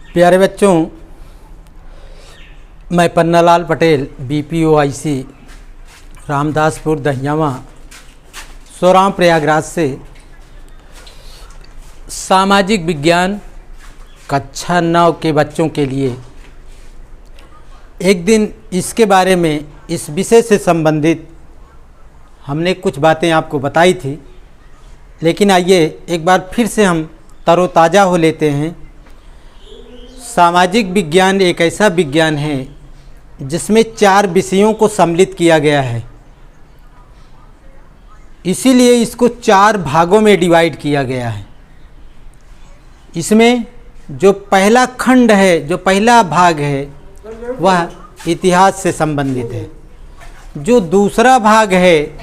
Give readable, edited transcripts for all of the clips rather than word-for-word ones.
प्यारे बच्चों, मैं पन्नालाल पटेल BPOIC रामदासपुर दहियावा सोराम प्रयागराज से सामाजिक विज्ञान कक्षा 9 के बच्चों के लिए एक दिन इसके बारे में, इस विषय से संबंधित हमने कुछ बातें आपको बताई थी, लेकिन आइए एक बार फिर से हम तरोताज़ा हो लेते हैं। सामाजिक विज्ञान एक ऐसा विज्ञान है जिसमें 4 विषयों को सम्मिलित किया गया है, इसीलिए इसको 4 भागों में डिवाइड किया गया है। इसमें जो पहला खंड है, जो पहला भाग है, वह इतिहास से संबंधित है। जो दूसरा भाग है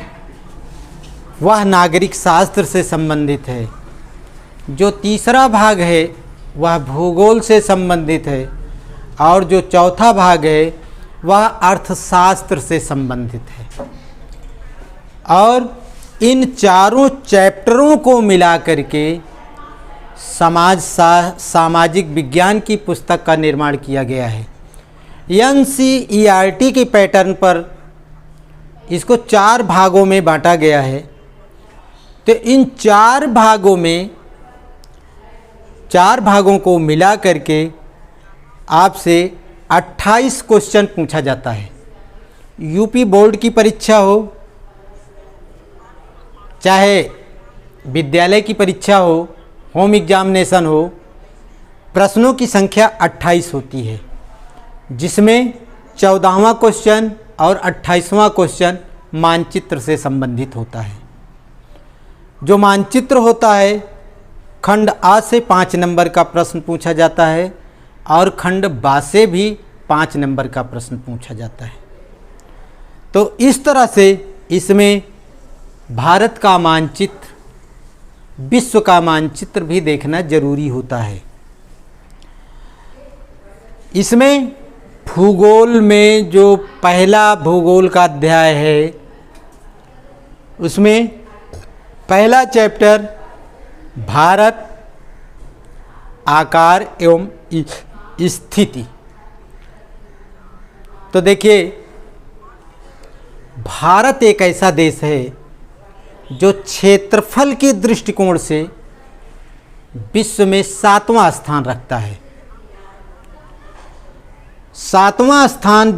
वह नागरिक शास्त्र से संबंधित है। जो तीसरा भाग है वह भूगोल से संबंधित है, और जो चौथा भाग है वह अर्थशास्त्र से संबंधित है। और इन चारों चैप्टरों को मिलाकर के सामाजिक विज्ञान की पुस्तक का निर्माण किया गया है। NCERT के पैटर्न पर इसको 4 भागों में बांटा गया है। तो इन 4 भागों को मिला करके आपसे 28 क्वेश्चन पूछा जाता है। यूपी बोर्ड की परीक्षा हो, चाहे विद्यालय की परीक्षा हो, होम एग्जामिनेशन हो, प्रश्नों की संख्या 28 होती है, जिसमें 14वां क्वेश्चन और 28वां क्वेश्चन मानचित्र से संबंधित होता है। जो मानचित्र होता है, खंड आ से 5 नंबर का प्रश्न पूछा जाता है और खंड बा से भी 5 नंबर का प्रश्न पूछा जाता है। तो इस तरह से इसमें भारत का मानचित्र, विश्व का मानचित्र भी देखना जरूरी होता है। इसमें भूगोल में जो पहला भूगोल का अध्याय है, उसमें पहला चैप्टर भारत, आकार एवं स्थिति। तो देखिए, भारत एक ऐसा देश है जो क्षेत्रफल के दृष्टिकोण से विश्व में 7वां स्थान रखता है। 7वां स्थान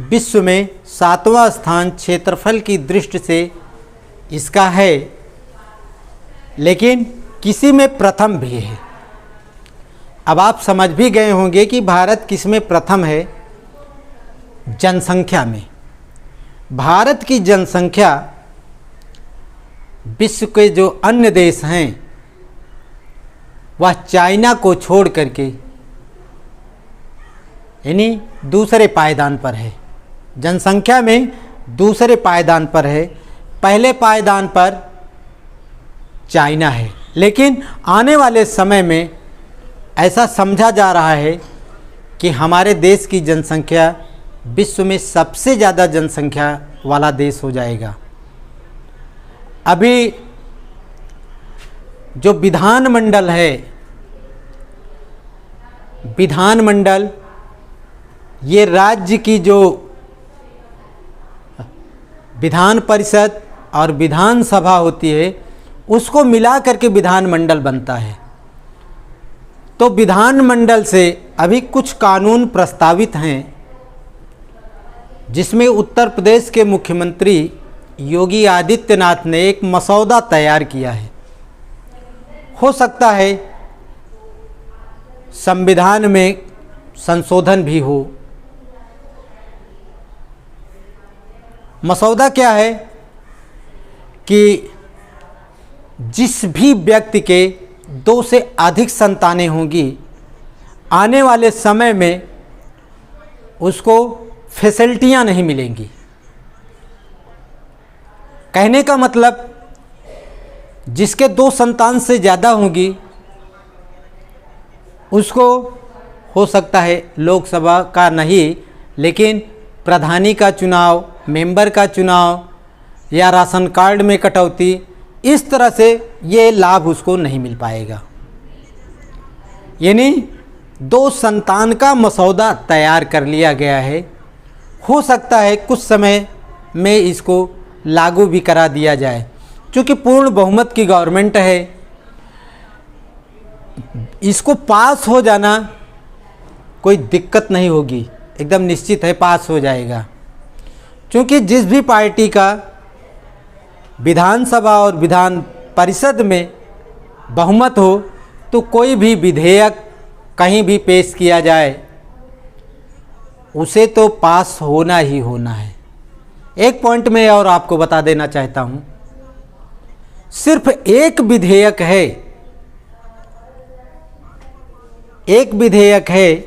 विश्व में 7वां स्थान क्षेत्रफल की दृष्टि से इसका है, लेकिन किसी में प्रथम भी है। अब आप समझ भी गए होंगे कि भारत किस में प्रथम है। जनसंख्या में भारत की जनसंख्या विश्व के जो अन्य देश हैं, वह चाइना को छोड़ करके यानी दूसरे पायदान पर है। जनसंख्या में दूसरे पायदान पर है, पहले पायदान पर चाइना है। लेकिन आने वाले समय में ऐसा समझा जा रहा है कि हमारे देश की जनसंख्या विश्व में सबसे ज़्यादा जनसंख्या वाला देश हो जाएगा। अभी जो विधानमंडल है, विधानमंडल ये राज्य की जो विधान परिषद और विधानसभा होती है, उसको मिला करके विधानमंडल बनता है। तो विधानमंडल से अभी कुछ कानून प्रस्तावित हैं, जिसमें उत्तर प्रदेश के मुख्यमंत्री योगी आदित्यनाथ ने एक मसौदा तैयार किया है। हो सकता है संविधान में संशोधन भी हो। मसौदा क्या है कि जिस भी व्यक्ति के 2 से अधिक संतानें होंगी, आने वाले समय में उसको फैसिलिटियां नहीं मिलेंगी। कहने का मतलब, जिसके 2 संतान से ज़्यादा होंगी उसको हो सकता है लोकसभा का नहीं, लेकिन प्रधानी का चुनाव, मेंबर का चुनाव या राशन कार्ड में कटौती, इस तरह से ये लाभ उसको नहीं मिल पाएगा। यानी 2 संतान का मसौदा तैयार कर लिया गया है। हो सकता है कुछ समय में इसको लागू भी करा दिया जाए। क्योंकि पूर्ण बहुमत की गवर्नमेंट है, इसको पास हो जाना कोई दिक्कत नहीं होगी, एकदम निश्चित है पास हो जाएगा। क्योंकि जिस भी पार्टी का विधानसभा और विधान परिषद में बहुमत हो तो कोई भी विधेयक कहीं भी पेश किया जाए उसे तो पास होना ही होना है। एक पॉइंट में और आपको बता देना चाहता हूँ, सिर्फ एक विधेयक है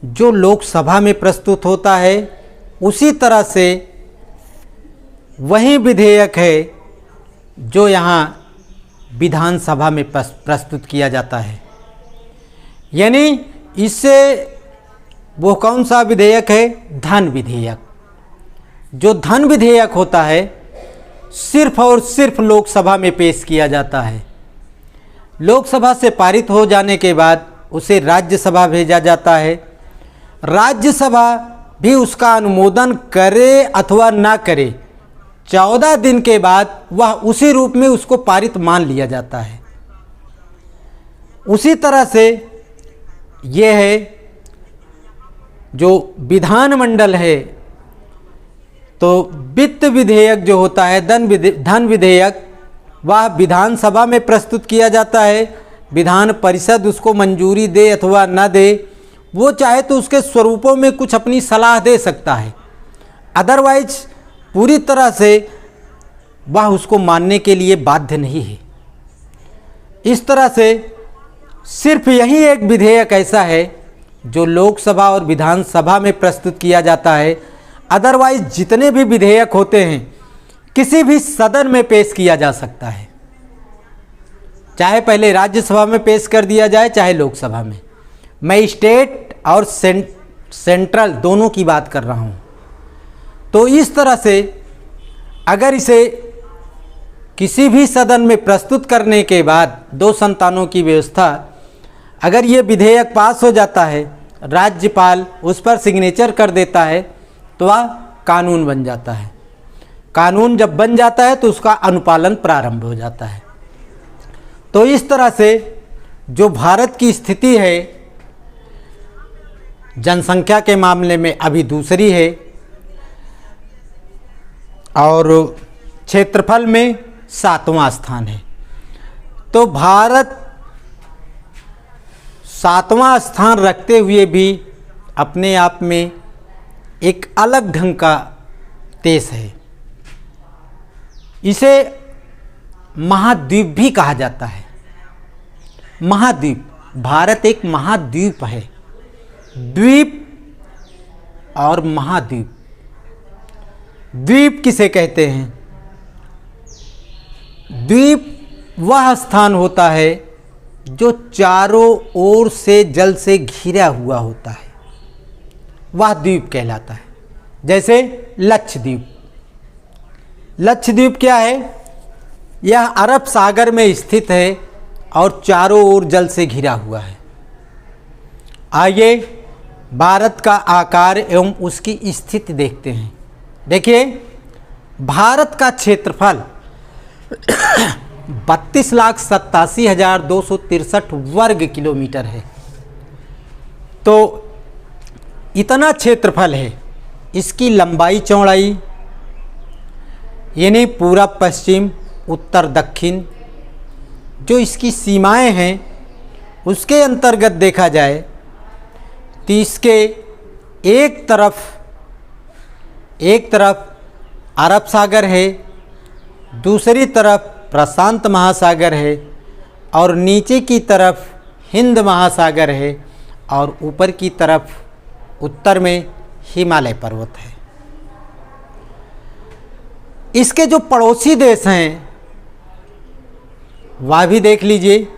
जो लोकसभा में प्रस्तुत होता है, उसी तरह से वही विधेयक है जो यहाँ विधानसभा में प्रस्तुत किया जाता है। यानी इससे वो कौन सा विधेयक है? धन विधेयक। जो धन विधेयक होता है सिर्फ और सिर्फ लोकसभा में पेश किया जाता है। लोकसभा से पारित हो जाने के बाद उसे राज्यसभा भेजा जाता है। राज्यसभा भी उसका अनुमोदन करे अथवा ना करे, 14 दिन के बाद वह उसी रूप में उसको पारित मान लिया जाता है। उसी तरह से यह है जो विधानमंडल है, तो वित्त विधेयक जो होता है, धन विधेयक, वह विधानसभा में प्रस्तुत किया जाता है। विधान परिषद उसको मंजूरी दे अथवा न दे, वो चाहे तो उसके स्वरूपों में कुछ अपनी सलाह दे सकता है, अदरवाइज पूरी तरह से वह उसको मानने के लिए बाध्य नहीं है। इस तरह से सिर्फ यही एक विधेयक ऐसा है जो लोकसभा और विधानसभा में प्रस्तुत किया जाता है। अदरवाइज जितने भी विधेयक होते हैं किसी भी सदन में पेश किया जा सकता है, चाहे पहले राज्यसभा में पेश कर दिया जाए चाहे लोकसभा में। मैं स्टेट और सेंट्रल दोनों की बात कर रहा हूँ। तो इस तरह से अगर इसे किसी भी सदन में प्रस्तुत करने के बाद 2 संतानों की व्यवस्था, अगर ये विधेयक पास हो जाता है, राज्यपाल उस पर सिग्नेचर कर देता है तो वह कानून बन जाता है। कानून जब बन जाता है तो उसका अनुपालन प्रारंभ हो जाता है। तो इस तरह से जो भारत की स्थिति है जनसंख्या के मामले में अभी दूसरी है और क्षेत्रफल में 7वां स्थान है। तो भारत 7वां स्थान रखते हुए भी अपने आप में एक अलग ढंग का देश है। इसे महाद्वीप भी कहा जाता है। महाद्वीप, भारत एक महाद्वीप है। द्वीप और महाद्वीप। द्वीप किसे कहते हैं? द्वीप वह स्थान होता है जो चारों ओर से जल से घिरा हुआ होता है, वह द्वीप कहलाता है। जैसे लक्षद्वीप। लक्षद्वीप क्या है? यह अरब सागर में स्थित है और चारों ओर जल से घिरा हुआ है। आइए भारत का आकार एवं उसकी स्थिति देखते हैं। देखिए, भारत का क्षेत्रफल 32,87,263 वर्ग किलोमीटर है। तो इतना क्षेत्रफल है। इसकी लंबाई चौड़ाई यानी पूरब पश्चिम उत्तर दक्षिण जो इसकी सीमाएं हैं उसके अंतर्गत देखा जाए तो इसके एक तरफ अरब सागर है, दूसरी तरफ प्रशांत महासागर है और नीचे की तरफ हिंद महासागर है और ऊपर की तरफ उत्तर में हिमालय पर्वत है। इसके जो पड़ोसी देश हैं वह भी देख लीजिए।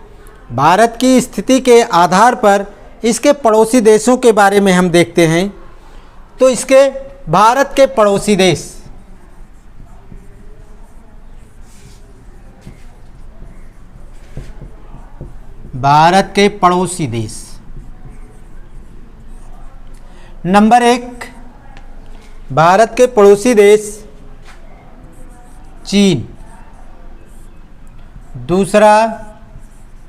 भारत की स्थिति के आधार पर इसके पड़ोसी देशों के बारे में हम देखते हैं। तो इसके भारत के पड़ोसी देश भारत के पड़ोसी देश। नंबर 1, भारत के पड़ोसी देश चीन। दूसरा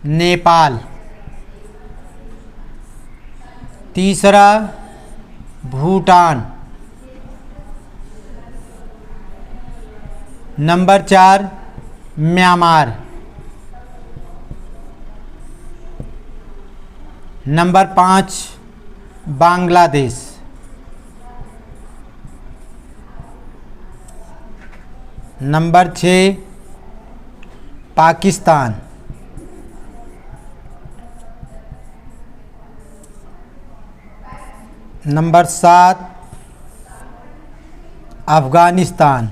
नेपाल। तीसरा Bhutan. Number 4 Myanmar. Number 5 Bangladesh. Number 6 Pakistan. Number 7 Afghanistan.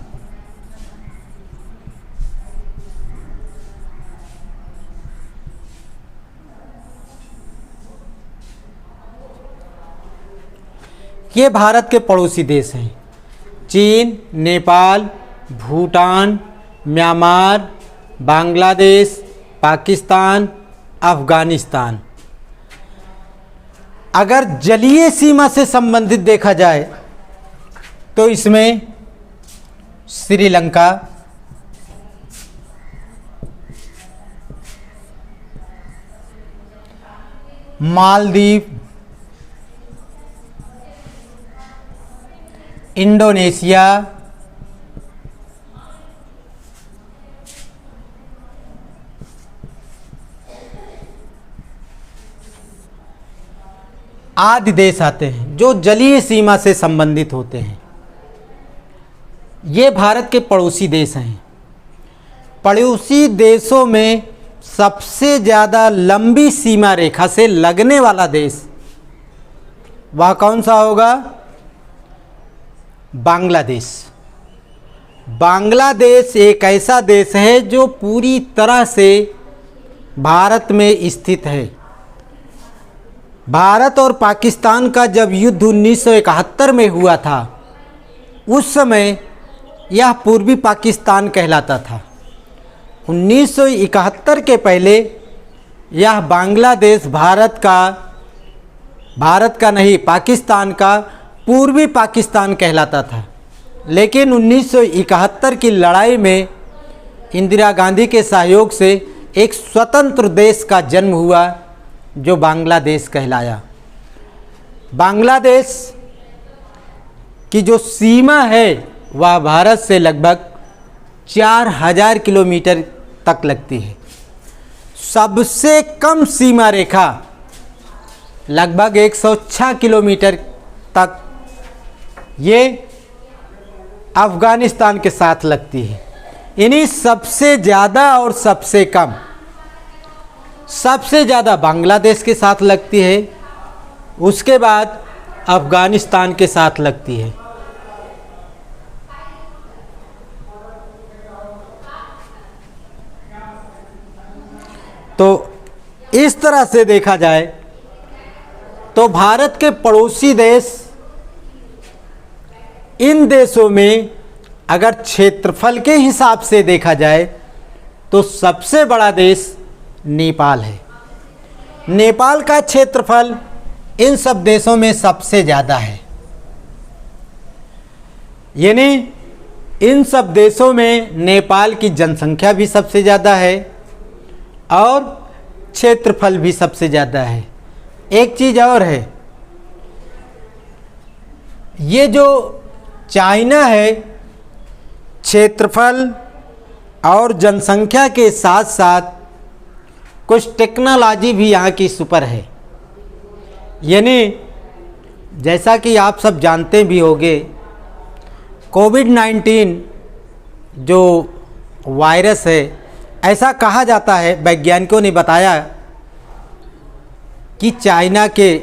ये भारत के पड़ोसी देश हैं। चीन, नेपाल, भूटान, म्यांमार, बांग्लादेश, पाकिस्तान, अफ़गानिस्तान। अगर जलीय सीमा से संबंधित देखा जाए तो इसमें श्रीलंका, मालदीव, इंडोनेशिया, आदि देश आते हैं जो जलीय सीमा से संबंधित होते हैं। ये भारत के पड़ोसी देश हैं। पड़ोसी देशों में सबसे ज़्यादा लंबी सीमा रेखा से लगने वाला देश वह कौन सा होगा? बांग्लादेश। बांग्लादेश एक ऐसा देश है जो पूरी तरह से भारत में स्थित है। भारत और पाकिस्तान का जब युद्ध 1971 में हुआ था, उस समय यह पूर्वी पाकिस्तान कहलाता था। 1971 के पहले यह बांग्लादेश भारत का नहीं, पाकिस्तान का पूर्वी पाकिस्तान कहलाता था। लेकिन 1971 की लड़ाई में इंदिरा गांधी के सहयोग से एक स्वतंत्र देश का जन्म हुआ जो बांग्लादेश कहलाया। बांग्लादेश की जो सीमा है वह भारत से लगभग 4000 किलोमीटर तक लगती है। सबसे कम सीमा रेखा लगभग 106 किलोमीटर तक ये अफ़गानिस्तान के साथ लगती है। इन्हीं सबसे ज़्यादा और सबसे कम, सबसे ज़्यादा बांग्लादेश के साथ लगती है, उसके बाद अफ़गानिस्तान के साथ लगती है। तो इस तरह से देखा जाए तो भारत के पड़ोसी देश, इन देशों में अगर क्षेत्रफल के हिसाब से देखा जाए तो सबसे बड़ा देश नेपाल है। नेपाल का क्षेत्रफल इन सब देशों में सबसे ज़्यादा है। यानी इन सब देशों में नेपाल की जनसंख्या भी सबसे ज़्यादा है और क्षेत्रफल भी सबसे ज़्यादा है। एक चीज़ और है, ये जो चाइना है, क्षेत्रफल और जनसंख्या के साथ साथ कुछ टेक्नोलॉजी भी यहाँ की सुपर है। यानी जैसा कि आप सब जानते भी होंगे, कोविड-19 जो वायरस है, ऐसा कहा जाता है, वैज्ञानिकों ने बताया कि चाइना के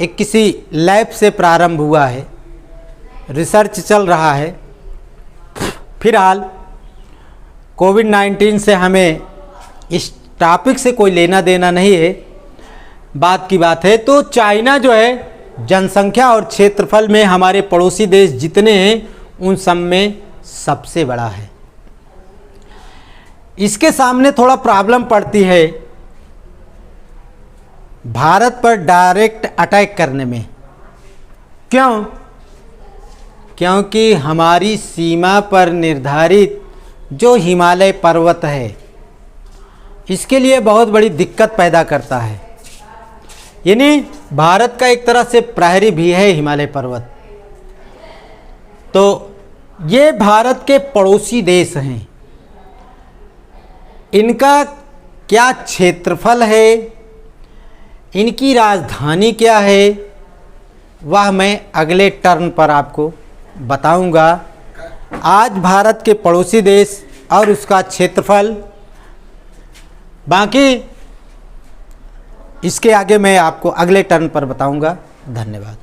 एक किसी लैब से प्रारंभ हुआ है, रिसर्च चल रहा है। फिलहाल कोविड-19 से हमें इस टॉपिक से कोई लेना देना नहीं है, बात की बात है। तो चाइना जो है जनसंख्या और क्षेत्रफल में हमारे पड़ोसी देश जितने हैं उन सब में सबसे बड़ा है। इसके सामने थोड़ा प्रॉब्लम पड़ती है भारत पर डायरेक्ट अटैक करने में। क्यों? क्योंकि हमारी सीमा पर निर्धारित जो हिमालय पर्वत है इसके लिए बहुत बड़ी दिक्कत पैदा करता है। यानी भारत का एक तरह से प्रहरी भी है हिमालय पर्वत। तो ये भारत के पड़ोसी देश हैं, इनका क्या क्षेत्रफल है, इनकी राजधानी क्या है, वह मैं अगले टर्न पर आपको बताऊंगा। आज भारत के पड़ोसी देश और उसका क्षेत्रफल, बाकी इसके आगे मैं आपको अगले टर्न पर बताऊंगा। धन्यवाद।